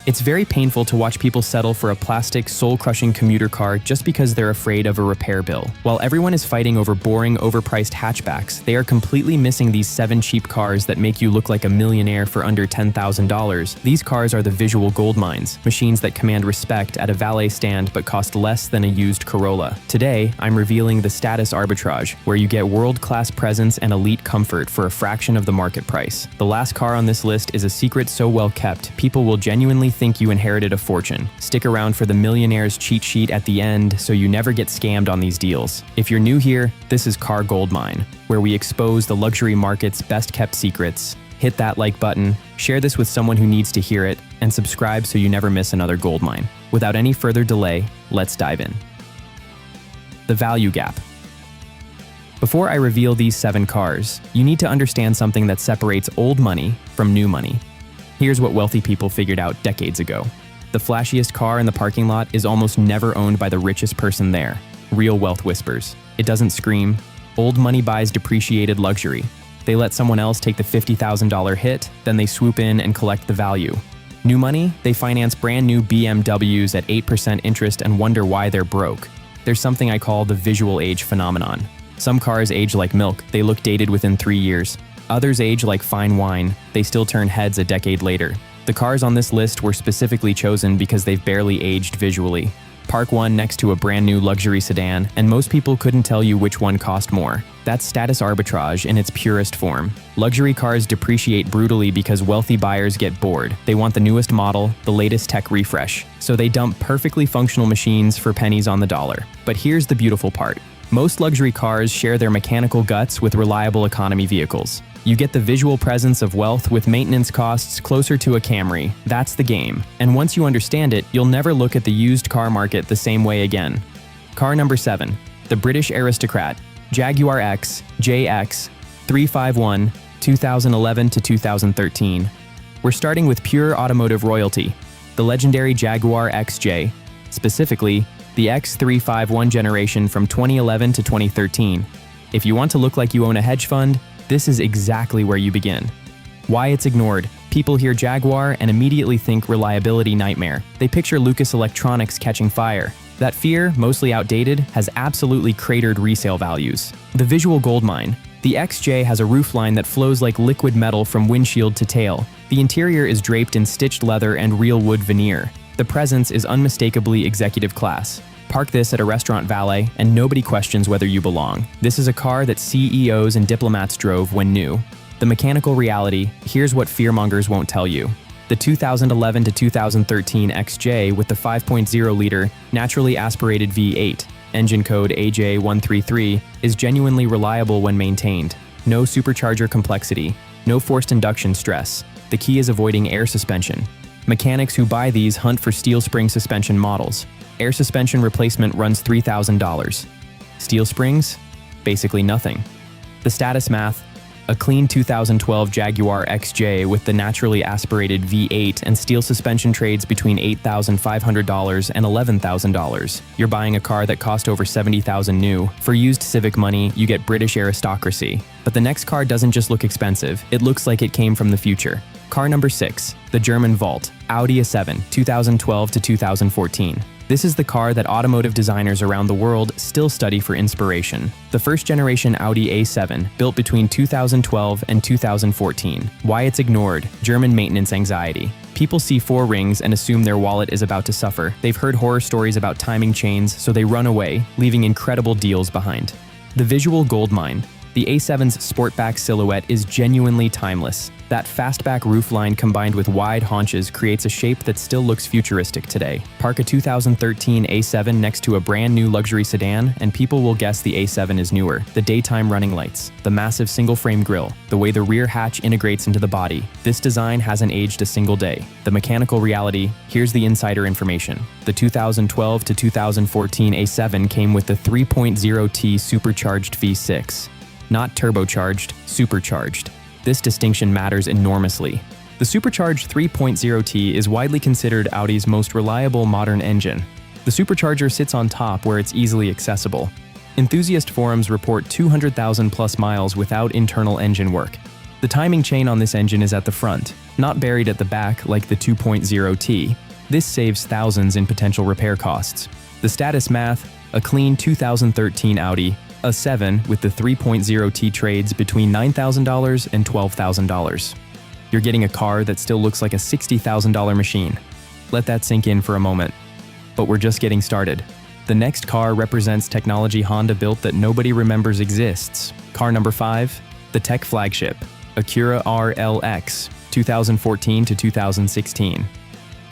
It's very painful to watch people settle for a plastic, soul-crushing commuter car just because they're afraid of a repair bill. While everyone is fighting over boring, overpriced hatchbacks, they are completely missing these 7 cheap cars that make you look like a millionaire for under $10,000. These cars are the visual gold mines, machines that command respect at a valet stand but cost less than a used Corolla. Today, I'm revealing the status arbitrage, where you get world-class presence and elite comfort for a fraction of the market price. The last car on this list is a secret so well kept, people will genuinely think you inherited a fortune. Stick around for the Millionaire's cheat sheet at the end so you never get scammed on these deals. If you're new here, this is Car Goldmine, where we expose the luxury market's best-kept secrets. Hit that like button, share this with someone who needs to hear it, and subscribe so you never miss another gold mine. Without any further delay, let's dive in. The value gap. Before I reveal these 7 cars, you need to understand something that separates old money from new money. Here's what wealthy people figured out decades ago. The flashiest car in the parking lot is almost never owned by the richest person there. Real wealth whispers. It doesn't scream. Old money buys depreciated luxury. They let someone else take the $50,000 hit, then they swoop in and collect the value. New money, they finance brand new BMWs at 8% interest and wonder why they're broke. There's something I call the visual age phenomenon. Some cars age like milk, they look dated within 3 years. Others age like fine wine, they still turn heads a decade later. The cars on this list were specifically chosen because they've barely aged visually. Park one next to a brand new luxury sedan, and most people couldn't tell you which one cost more. That's status arbitrage in its purest form. Luxury cars depreciate brutally because wealthy buyers get bored. They want the newest model, the latest tech refresh. So they dump perfectly functional machines for pennies on the dollar. But here's the beautiful part. Most luxury cars share their mechanical guts with reliable economy vehicles. You get the visual presence of wealth with maintenance costs closer to a Camry. That's the game. And once you understand it, you'll never look at the used car market the same way again. Car number 7. The British aristocrat, Jaguar XJ 351, 2011 to 2013. We're starting with pure automotive royalty, the legendary Jaguar XJ, specifically the X351 generation from 2011 to 2013. If you want to look like you own a hedge fund, this is exactly where you begin. Why it's ignored. People hear Jaguar and immediately think reliability nightmare. They picture Lucas Electronics catching fire. That fear, mostly outdated, has absolutely cratered resale values. The visual goldmine. The XJ has a roofline that flows like liquid metal from windshield to tail. The interior is draped in stitched leather and real wood veneer. The presence is unmistakably executive class. Park this at a restaurant valet, and nobody questions whether you belong. This is a car that CEOs and diplomats drove when new. The mechanical reality, here's what fearmongers won't tell you. The 2011 to 2013 XJ with the 5.0-liter naturally aspirated V8, engine code AJ133, is genuinely reliable when maintained. No supercharger complexity, no forced induction stress. The key is avoiding air suspension. Mechanics who buy these hunt for steel spring suspension models. Air suspension replacement runs $3,000. Steel springs? Basically nothing. The status math: a clean 2012 Jaguar XJ with the naturally aspirated V8 and steel suspension trades between $8,500 and $11,000. You're buying a car that cost over $70,000 new. For used Civic money, you get British aristocracy. But the next car doesn't just look expensive, it looks like it came from the future. Car number 6, the German Volt, Audi A7, 2012 to 2014. This is the car that automotive designers around the world still study for inspiration. The first generation Audi A7, built between 2012 and 2014. Why it's ignored: German maintenance anxiety. People see 4 rings and assume their wallet is about to suffer. They've heard horror stories about timing chains, so they run away, leaving incredible deals behind. The visual goldmine. The A7's sportback silhouette is genuinely timeless. That fastback roofline combined with wide haunches creates a shape that still looks futuristic today. Park a 2013 A7 next to a brand new luxury sedan, and people will guess the A7 is newer. The daytime running lights, the massive single-frame grille, the way the rear hatch integrates into the body. This design hasn't aged a single day. The mechanical reality, here's the insider information. The 2012 to 2014 A7 came with the 3.0T supercharged V6. Not turbocharged, supercharged. This distinction matters enormously. The supercharged 3.0T is widely considered Audi's most reliable modern engine. The supercharger sits on top where it's easily accessible. Enthusiast forums report 200,000 plus miles without internal engine work. The timing chain on this engine is at the front, not buried at the back like the 2.0T. This saves thousands in potential repair costs. The status math: a clean 2013 Audi A7 with the 3.0T trades between $9,000 and $12,000. You're getting a car that still looks like a $60,000 machine. Let that sink in for a moment. But we're just getting started. The next car represents technology Honda built that nobody remembers exists. Car number 5, the tech flagship, Acura RLX, 2014 to 2016.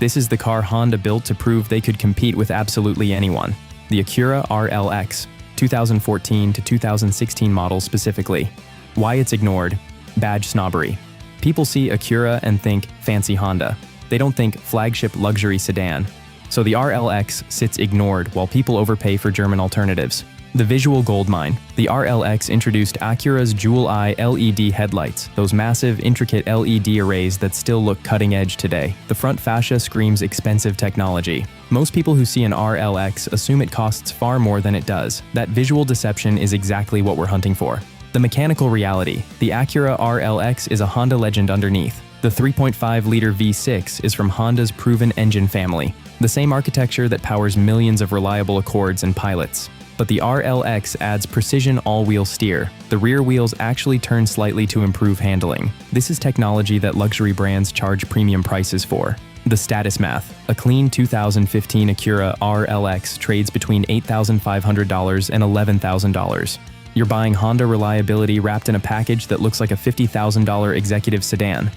This is the car Honda built to prove they could compete with absolutely anyone. The Acura RLX, 2014 to 2016 model specifically. Why it's ignored? Badge snobbery. People see Acura and think fancy Honda. They don't think flagship luxury sedan. So the RLX sits ignored while people overpay for German alternatives. The visual goldmine. The RLX introduced Acura's jewel-eye LED headlights, those massive, intricate LED arrays that still look cutting-edge today. The front fascia screams expensive technology. Most people who see an RLX assume it costs far more than it does. That visual deception is exactly what we're hunting for. The mechanical reality. The Acura RLX is a Honda legend underneath. The 3.5-liter V6 is from Honda's proven engine family, the same architecture that powers millions of reliable Accords and Pilots. But the RLX adds precision all-wheel steer. The rear wheels actually turn slightly to improve handling. This is technology that luxury brands charge premium prices for. The status math. A clean 2015 Acura RLX trades between $8,500 and $11,000. You're buying Honda reliability wrapped in a package that looks like a $50,000 executive sedan.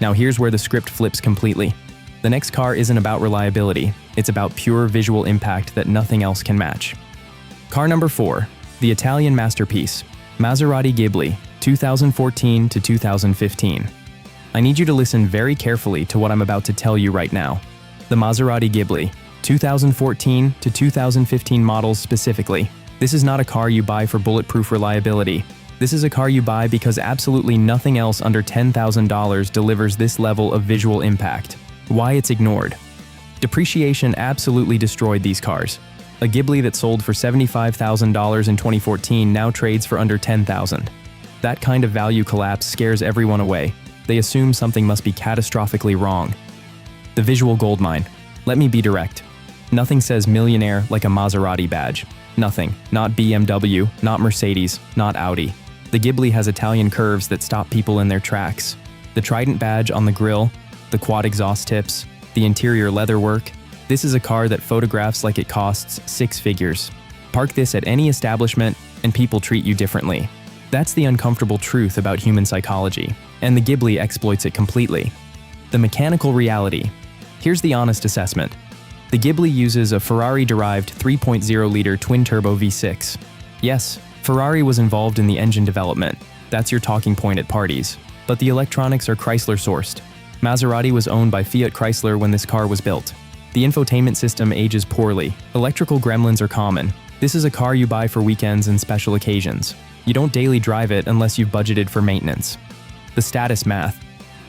Now here's where the script flips completely. The next car isn't about reliability, it's about pure visual impact that nothing else can match. Car number 4, the Italian masterpiece, Maserati Ghibli, 2014 to 2015. I need you to listen very carefully to what I'm about to tell you right now. The Maserati Ghibli, 2014 to 2015 models specifically. This is not a car you buy for bulletproof reliability. This is a car you buy because absolutely nothing else under $10,000 delivers this level of visual impact. Why it's ignored? Depreciation absolutely destroyed these cars. A Ghibli that sold for $75,000 in 2014 now trades for under $10,000. That kind of value collapse scares everyone away. They assume something must be catastrophically wrong. The visual goldmine. Let me be direct. Nothing says millionaire like a Maserati badge. Nothing. Not BMW, not Mercedes, not Audi. The Ghibli has Italian curves that stop people in their tracks. The Trident badge on the grille, the quad exhaust tips, the interior leatherwork. This is a car that photographs like it costs 6 figures. Park this at any establishment and people treat you differently. That's the uncomfortable truth about human psychology, and the Ghibli exploits it completely. The mechanical reality. Here's the honest assessment. The Ghibli uses a Ferrari-derived 3.0-liter twin-turbo V6. Yes, Ferrari was involved in the engine development. That's your talking point at parties. But the electronics are Chrysler-sourced. Maserati was owned by Fiat Chrysler when this car was built. The infotainment system ages poorly. Electrical gremlins are common. This is a car you buy for weekends and special occasions. You don't daily drive it unless you've budgeted for maintenance. The status math.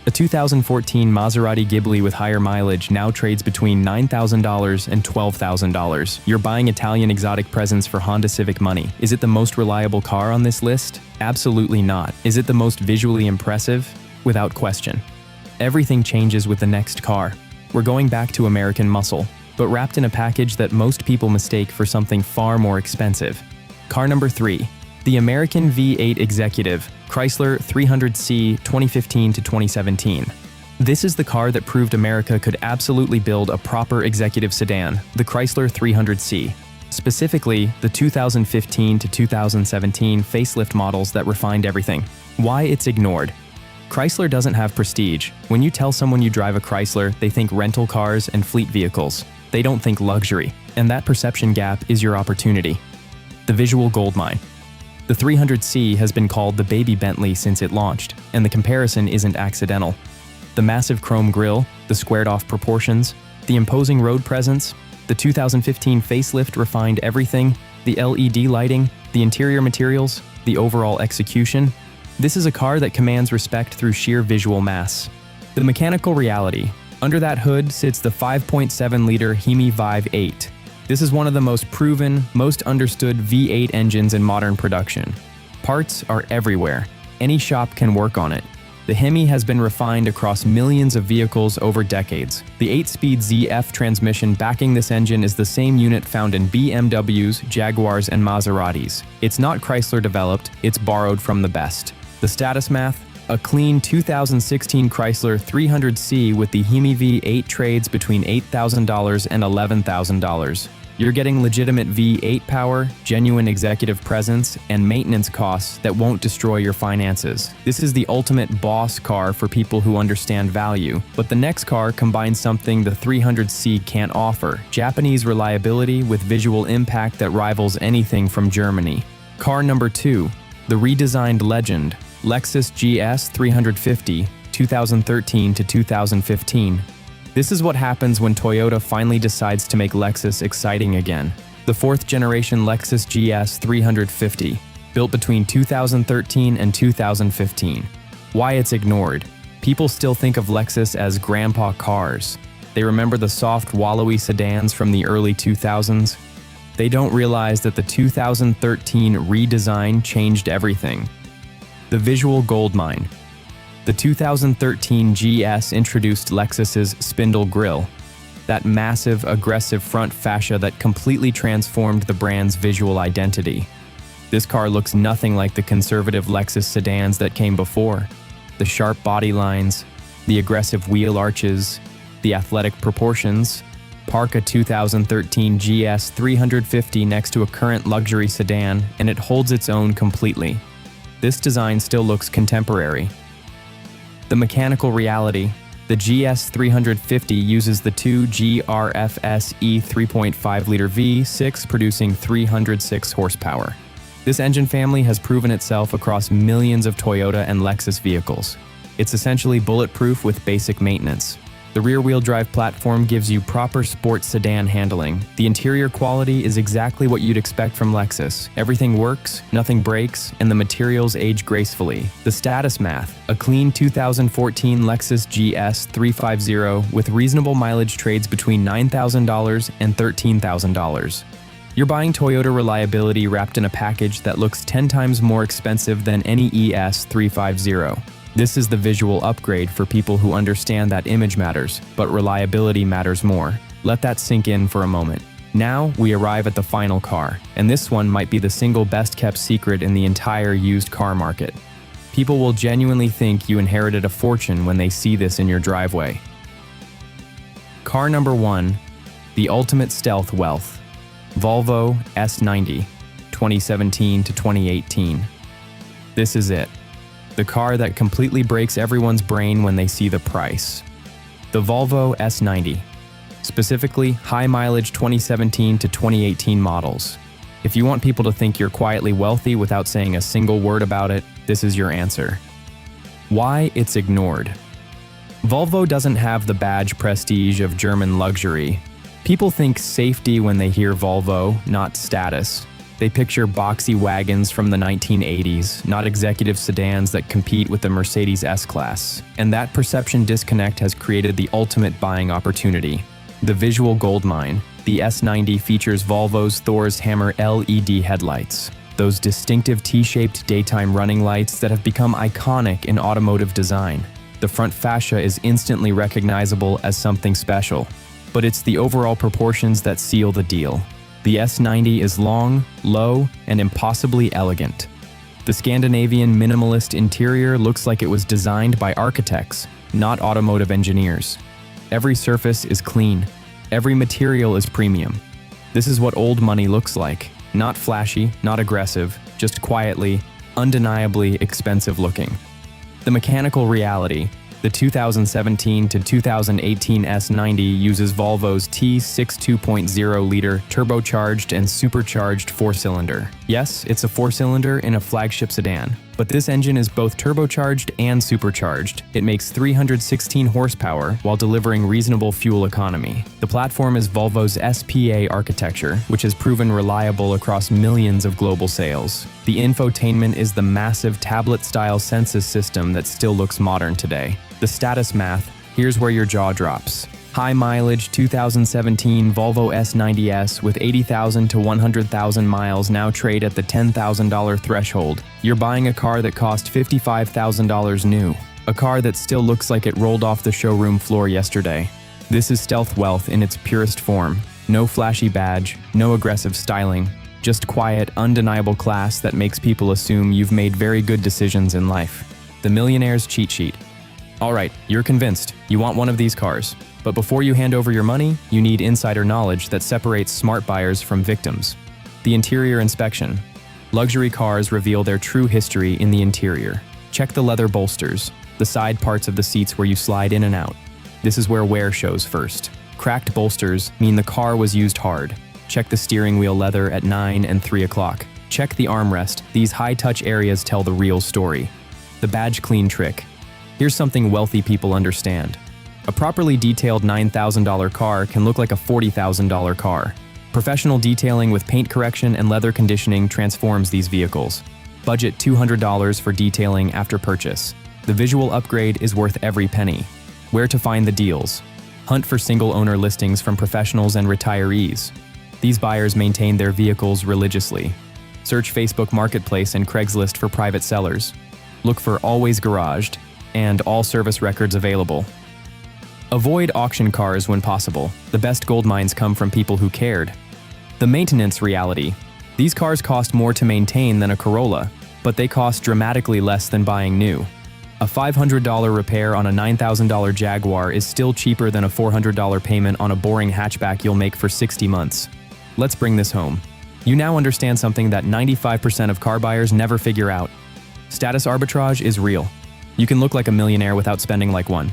A 2014 Maserati Ghibli with higher mileage now trades between $9,000 and $12,000. You're buying Italian exotic presents for Honda Civic money. Is it the most reliable car on this list? Absolutely not. Is it the most visually impressive? Without question. Everything changes with the next car. We're going back to American muscle, but wrapped in a package that most people mistake for something far more expensive. Car number 3, the American V8 Executive, Chrysler 300C 2015 to 2017. This is the car that proved America could absolutely build a proper executive sedan, the Chrysler 300C. Specifically, the 2015 to 2017 facelift models that refined everything. Why it's ignored? Chrysler doesn't have prestige. When you tell someone you drive a Chrysler, they think rental cars and fleet vehicles. They don't think luxury, and that perception gap is your opportunity. The visual goldmine. The 300C has been called the baby Bentley since it launched, and the comparison isn't accidental. The massive chrome grille, the squared-off proportions, the imposing road presence, the 2015 facelift refined everything, the LED lighting, the interior materials, the overall execution. This is a car that commands respect through sheer visual mass. The mechanical reality. Under that hood sits the 5.7-liter Hemi Vive 8. This is one of the most proven, most understood V8 engines in modern production. Parts are everywhere. Any shop can work on it. The Hemi has been refined across millions of vehicles over decades. The 8-speed ZF transmission backing this engine is the same unit found in BMWs, Jaguars, and Maseratis. It's not Chrysler developed, it's borrowed from the best. The status math? A clean 2016 Chrysler 300C with the Hemi V8 trades between $8,000 and $11,000. You're getting legitimate V8 power, genuine executive presence, and maintenance costs that won't destroy your finances. This is the ultimate boss car for people who understand value. But the next car combines something the 300C can't offer: Japanese reliability with visual impact that rivals anything from Germany. Car number 2, the redesigned legend, Lexus GS 350, 2013 to 2015. This is what happens when Toyota finally decides to make Lexus exciting again. The 4th generation Lexus GS 350, built between 2013 and 2015. Why it's ignored? People still think of Lexus as grandpa cars. They remember the soft, wallowy sedans from the early 2000s. They don't realize that the 2013 redesign changed everything. The visual goldmine. The 2013 GS introduced Lexus's spindle grille, that massive, aggressive front fascia that completely transformed the brand's visual identity. This car looks nothing like the conservative Lexus sedans that came before. The sharp body lines, the aggressive wheel arches, the athletic proportions. Park a 2013 GS 350 next to a current luxury sedan, and it holds its own completely. This design still looks contemporary. The mechanical reality. The GS 350 uses the 2GRFSE 3.5-liter V6, producing 306 horsepower. This engine family has proven itself across millions of Toyota and Lexus vehicles. It's essentially bulletproof with basic maintenance. The rear-wheel drive platform gives you proper sports sedan handling. The interior quality is exactly what you'd expect from Lexus. Everything works, nothing breaks, and the materials age gracefully. The status math. A clean 2014 Lexus GS 350 with reasonable mileage trades between $9,000 and $13,000. You're buying Toyota reliability wrapped in a package that looks 10 times more expensive than any ES 350. This is the visual upgrade for people who understand that image matters, but reliability matters more. Let that sink in for a moment. Now, we arrive at the final car, and this one might be the single best-kept secret in the entire used car market. People will genuinely think you inherited a fortune when they see this in your driveway. Car number 1, the ultimate stealth wealth. Volvo S90, 2017 to 2018. This is it. The car that completely breaks everyone's brain when they see the price. The Volvo S90, specifically high-mileage 2017 to 2018 models. If you want people to think you're quietly wealthy without saying a single word about it, this is your answer. Why it's ignored. Volvo doesn't have the badge prestige of German luxury. People think safety when they hear Volvo, not status. They picture boxy wagons from the 1980s, not executive sedans that compete with the Mercedes S-Class. And that perception disconnect has created the ultimate buying opportunity. The visual goldmine. The S90 features Volvo's Thor's Hammer LED headlights, those distinctive T-shaped daytime running lights that have become iconic in automotive design. The front fascia is instantly recognizable as something special, but it's the overall proportions that seal the deal. The S90 is long, low, and impossibly elegant. The Scandinavian minimalist interior looks like it was designed by architects, not automotive engineers. Every surface is clean. Every material is premium. This is what old money looks like. Not flashy, not aggressive, just quietly, undeniably expensive looking. The mechanical reality. The 2017 to 2018 S90 uses Volvo's T6 2.0-liter turbocharged and supercharged four-cylinder. Yes, it's a four-cylinder in a flagship sedan, but this engine is both turbocharged and supercharged. It makes 316 horsepower while delivering reasonable fuel economy. The platform is Volvo's SPA architecture, which has proven reliable across millions of global sales. The infotainment is the massive tablet-style Sensus system that still looks modern today. The status math, here's where your jaw drops. High mileage 2017 Volvo S90s with 80,000 to 100,000 miles now trade at the $10,000 threshold. You're buying a car that cost $55,000 new. A car that still looks like it rolled off the showroom floor yesterday. This is stealth wealth in its purest form. No flashy badge, no aggressive styling, just quiet, undeniable class that makes people assume you've made very good decisions in life. The Millionaire's cheat sheet. Alright, you're convinced. You want one of these cars. But before you hand over your money, you need insider knowledge that separates smart buyers from victims. The interior inspection. Luxury cars reveal their true history in the interior. Check the leather bolsters, the side parts of the seats where you slide in and out. This is where wear shows first. Cracked bolsters mean the car was used hard. Check the steering wheel leather at 9 and 3 o'clock. Check the armrest. These high-touch areas tell the real story. The badge clean trick. Here's something wealthy people understand. A properly detailed $9,000 car can look like a $40,000 car. Professional detailing with paint correction and leather conditioning transforms these vehicles. Budget $200 for detailing after purchase. The visual upgrade is worth every penny. Where to find the deals? Hunt for single-owner listings from professionals and retirees. These buyers maintain their vehicles religiously. Search Facebook Marketplace and Craigslist for private sellers. Look for always garaged and all service records available. Avoid auction cars when possible. The best gold mines come from people who cared. The maintenance reality. These cars cost more to maintain than a Corolla, but they cost dramatically less than buying new. A $500 repair on a $9,000 Jaguar is still cheaper than a $400 payment on a boring hatchback you'll make for 60 months. Let's bring this home. You now understand something that 95% of car buyers never figure out. Status arbitrage is real. You can look like a millionaire without spending like one.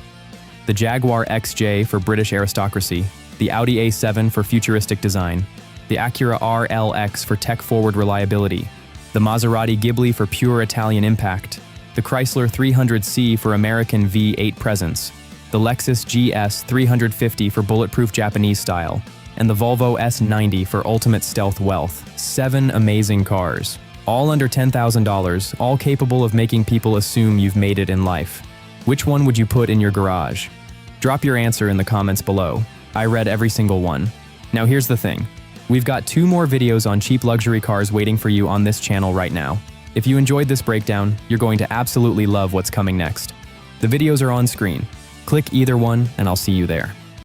The Jaguar XJ for British aristocracy, the Audi A7 for futuristic design, the Acura RLX for tech-forward reliability, the Maserati Ghibli for pure Italian impact, the Chrysler 300C for American V8 presence, the Lexus GS 350 for bulletproof Japanese style, and the Volvo S90 for ultimate stealth wealth. 7 amazing cars, all under $10,000, all capable of making people assume you've made it in life. Which one would you put in your garage? Drop your answer in the comments below. I read every single one. Now here's the thing. We've got 2 more videos on cheap luxury cars waiting for you on this channel right now. If you enjoyed this breakdown, you're going to absolutely love what's coming next. The videos are on screen. Click either one and I'll see you there.